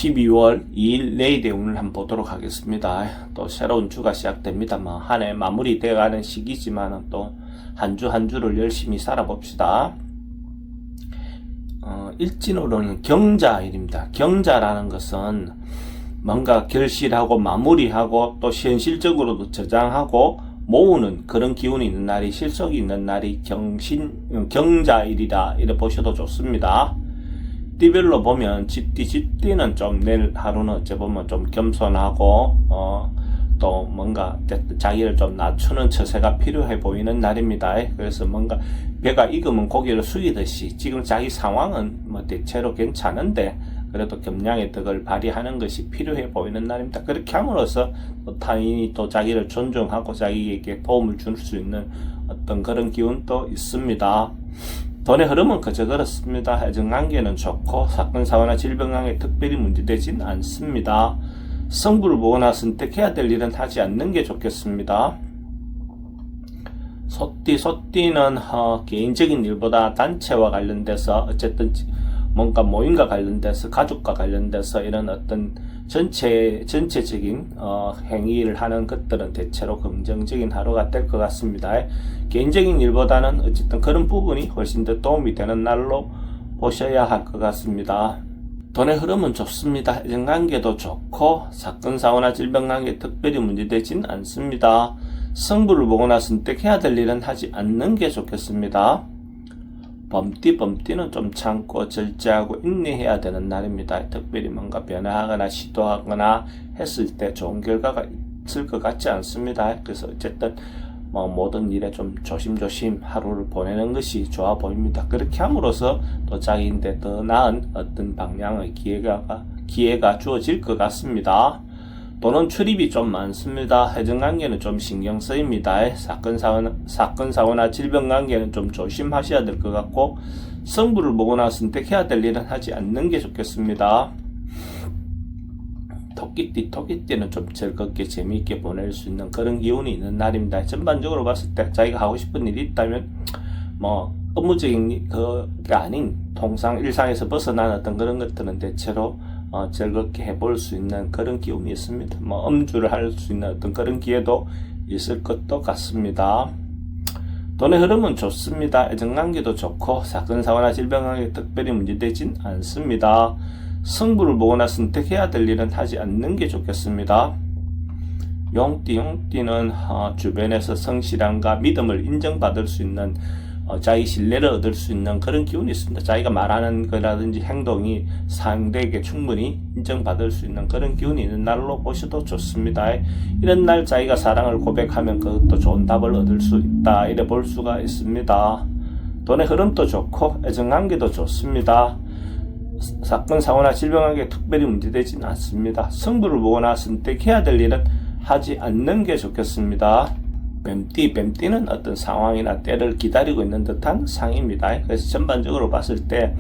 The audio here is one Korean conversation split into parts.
12월 2일 내일의 운을 한번 보도록 하겠습니다. 또 새로운 주가 시작됩니다. 한 해 마무리되어가는 시기지만 또 한 주 한 주를 열심히 살아봅시다. 일진으로는 경자일입니다. 경자라는 것은 뭔가 결실하고 마무리하고 또 현실적으로도 저장하고 모으는 그런 기운이 있는 날이, 실속이 있는 날이 경자일이다 이렇게 보셔도 좋습니다. 띠별로 보면 집띠는 좀 내일 하루는 어째 보면 좀 겸손하고 또 뭔가 자기를 좀 낮추는 처세가 필요해 보이는 날입니다. 그래서 뭔가 배가 익으면 고기를 숙이듯이 지금 자기 상황은 뭐 대체로 괜찮은데 그래도 겸양의 덕을 발휘하는 것이 필요해 보이는 날입니다. 그렇게 함으로써 또 타인이 또 자기를 존중하고 자기에게 도움을 줄 수 있는 어떤 그런 기운도 있습니다. 돈의 흐름은 그저 그렇습니다. 애정관계는 좋고 사건, 사고나 질병관계 특별히 문제되진 않습니다. 성부를 보거나 선택해야 될 일은 하지 않는 게 좋겠습니다. 소띠는 개인적인 일보다 단체와 관련돼서 어쨌든 뭔가 모임과 관련돼서 가족과 관련돼서 이런 어떤 전체적인 행위를 하는 것들은 대체로 긍정적인 하루가 될 것 같습니다. 개인적인 일보다는 어쨌든 그런 부분이 훨씬 더 도움이 되는 날로 보셔야 할 것 같습니다. 돈의 흐름은 좋습니다. 애정관계도 좋고 사건, 사고나 질병관계 특별히 문제되진 않습니다. 성부를 보거나 선택해야 될 일은 하지 않는 게 좋겠습니다. 범띠는 좀 참고 절제하고 인내해야 되는 날입니다. 특별히 뭔가 변화하거나 시도하거나 했을 때 좋은 결과가 있을 것 같지 않습니다. 그래서 어쨌든 모든 일에 좀 조심조심 하루를 보내는 것이 좋아 보입니다. 그렇게 함으로써 또 자기인데 더 나은 어떤 방향의 기회가 주어질 것 같습니다. 돈은 출입이 좀 많습니다. 애정관계는 좀 신경 쓰입니다. 사건, 사고나 질병관계는 좀 조심하셔야 될 것 같고 성부를 보거나 선택해야 될 일은 하지 않는 게 좋겠습니다. 토끼띠는 좀 즐겁게 재미있게 보낼 수 있는 그런 기운이 있는 날입니다. 전반적으로 봤을 때 자기가 하고 싶은 일이 있다면 업무적인 그게 아닌 통상 일상에서 벗어난 어떤 그런 것들은 대체로 즐겁게 해볼 수 있는 그런 기운이 있습니다. 음주를 할 수 있는 어떤 그런 기회도 있을 것도 같습니다. 돈의 흐름은 좋습니다. 애정관계도 좋고 사건, 사고나 질병관계 특별히 문제되진 않습니다. 성부를 보거나 선택해야 될 일은 하지 않는 게 좋겠습니다. 용띠는 주변에서 성실함과 믿음을 인정받을 수 있는 자기 신뢰를 얻을 수 있는 그런 기운이 있습니다. 자기가 말하는 거라든지 행동이 상대에게 충분히 인정받을 수 있는 그런 기운이 있는 날로 보셔도 좋습니다. 이런 날 자기가 사랑을 고백하면 그것도 좋은 답을 얻을 수 있다 이래 볼 수가 있습니다. 돈의 흐름도 좋고 애정관계도 좋습니다. 사건, 사고나 질병관계 특별히 문제되진 않습니다. 성부를 보거나 선택해야 될 일은 하지 않는 게 좋겠습니다. 뱀띠는 어떤 상황이나 때를 기다리고 있는 듯한 상입니다. 그래서 전반적으로 봤을 때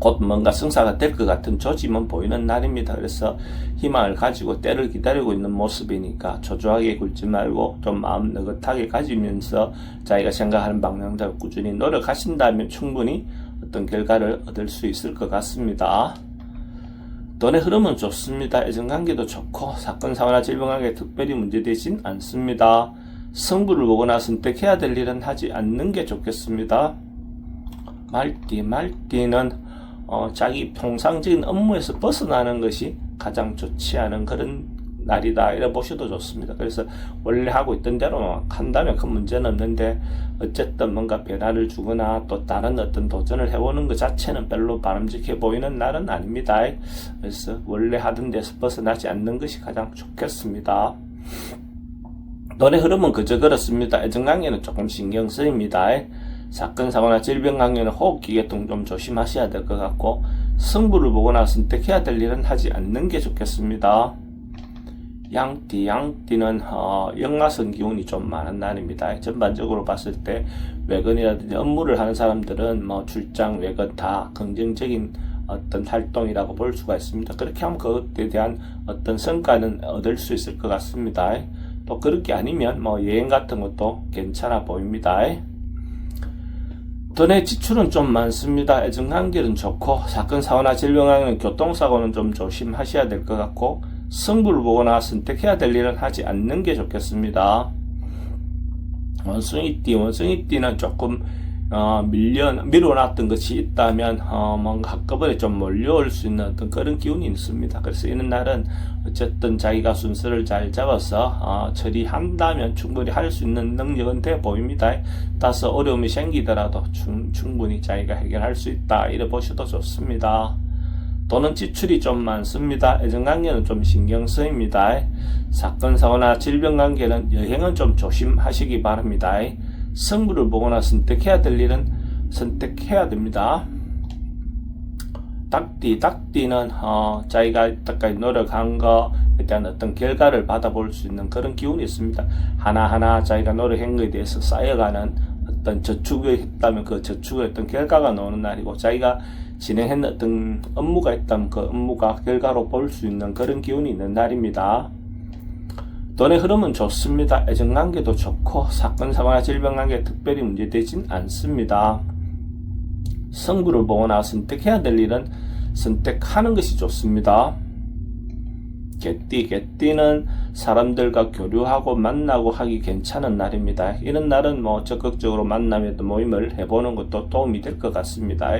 곧 뭔가 성사가 될 것 같은 조짐은 보이는 날입니다. 그래서 희망을 가지고 때를 기다리고 있는 모습이니까 초조하게 굴지 말고 좀 마음 느긋하게 가지면서 자기가 생각하는 방향대로 꾸준히 노력하신다면 충분히 어떤 결과를 얻을 수 있을 것 같습니다. 돈의 흐름은 좋습니다. 애정관계도 좋고 사건, 사고나 질병관계 특별히 문제되진 않습니다. 성부를 보거나 선택해야 될 일은 하지 않는 게 좋겠습니다. 말띠는 자기 통상적인 업무에서 벗어나는 것이 가장 좋지 않은 그런 날이다 이래 보셔도 좋습니다. 그래서 원래 하고 있던 대로 한다면 큰 문제는 없는데 어쨌든 뭔가 변화를 주거나 또 다른 어떤 도전을 해보는 것 자체는 별로 바람직해 보이는 날은 아닙니다. 그래서 원래 하던 데서 벗어나지 않는 것이 가장 좋겠습니다. 돈의 흐름은 그저 그렇습니다. 애정관계는 조금 신경 쓰입니다. 사건, 사고나 질병관계는 호흡기 계통 좀 조심하셔야 될 것 같고 성부를 보거나 선택해야 될 일은 하지 않는 게 좋겠습니다. 양띠는 역마선 기운이 좀 많은 날입니다. 전반적으로 봤을 때 외근이라든지 업무를 하는 사람들은 출장, 외근 다 긍정적인 어떤 활동이라고 볼 수가 있습니다. 그렇게 하면 그것에 대한 어떤 성과는 얻을 수 있을 것 같습니다. 또 그렇게 아니면 여행 같은 것도 괜찮아 보입니다. 돈의 지출은 좀 많습니다. 애정관계는 좋고 사건 사고나 질병하는 교통사고는 좀 조심하셔야 될 것 같고 승부를 보거나 선택해야 될 일은 하지 않는 게 좋겠습니다. 원숭이띠는 조금 미뤄놨던 것이 있다면 뭔가 한꺼번에 좀 몰려올 수 있는 어떤 그런 기운이 있습니다. 그래서 이런 날은 어쨌든 자기가 순서를 잘 잡아서 처리한다면 충분히 할 수 있는 능력은 돼 보입니다. 따라서 어려움이 생기더라도 충분히 자기가 해결할 수 있다 이래 보셔도 좋습니다. 돈은 지출이 좀 많습니다. 애정관계는 좀 신경 쓰입니다. 사건 사고나 질병관계는 여행은 좀 조심하시기 바랍니다. 승부를 보거나 선택해야 될 일은 선택해야 됩니다. 닭띠는 자기가 이때까지 노력한 거에 대한 어떤 결과를 받아볼 수 있는 그런 기운이 있습니다. 하나하나 자기가 노력한 것에 대해서 쌓여가는 어떤 저축을 했다면 그 저축의 어떤 결과가 나오는 날이고, 자기가 진행한 어떤 업무가 있다면 그 업무가 결과로 볼 수 있는 그런 기운이 있는 날입니다. 돈의 흐름은 좋습니다. 애정관계도 좋고 사건 사고나 질병관계 특별히 문제되진 않습니다. 승부를 보거나 선택해야 될 일은 선택하는 것이 좋습니다. 개띠는 사람들과 교류하고 만나고 하기 괜찮은 날입니다. 이런 날은 적극적으로 만남에 모임을 해보는 것도 도움이 될 것 같습니다.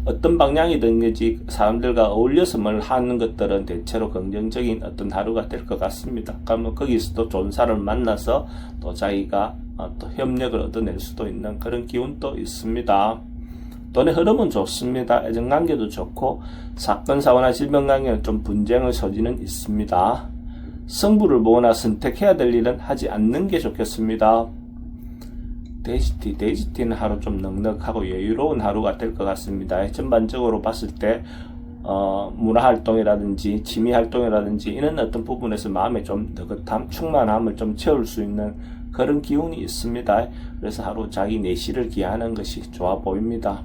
어떤 방향이든지 사람들과 어울려서 뭘 하는 것들은 대체로 긍정적인 어떤 하루가 될 것 같습니다. 그러면 거기서도 좋은 사람을 만나서 또 자기가 또 협력을 얻어낼 수도 있는 그런 기운도 있습니다. 돈의 흐름은 좋습니다. 애정관계도 좋고 사건 사고나 질병관계는 좀 분쟁의 소지는 있습니다. 승부를 보거나 선택해야 될 일은 하지 않는 게 좋겠습니다. 돼지띠는 하루 좀 넉넉하고 여유로운 하루가 될 것 같습니다. 전반적으로 봤을 때 문화활동이라든지 취미활동이라든지 이런 어떤 부분에서 마음에 좀 느긋함, 충만함을 좀 채울 수 있는 그런 기운이 있습니다. 그래서 하루 자기 내실을 기하는 것이 좋아 보입니다.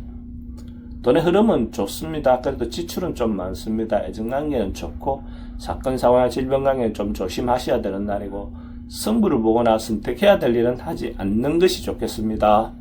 돈의 흐름은 좋습니다. 그래도 지출은 좀 많습니다. 애정관계는 좋고 사건 사고나 질병관계는 좀 조심하셔야 되는 날이고, 승부를 보거나 선택해야 될 일은 하지 않는 것이 좋겠습니다.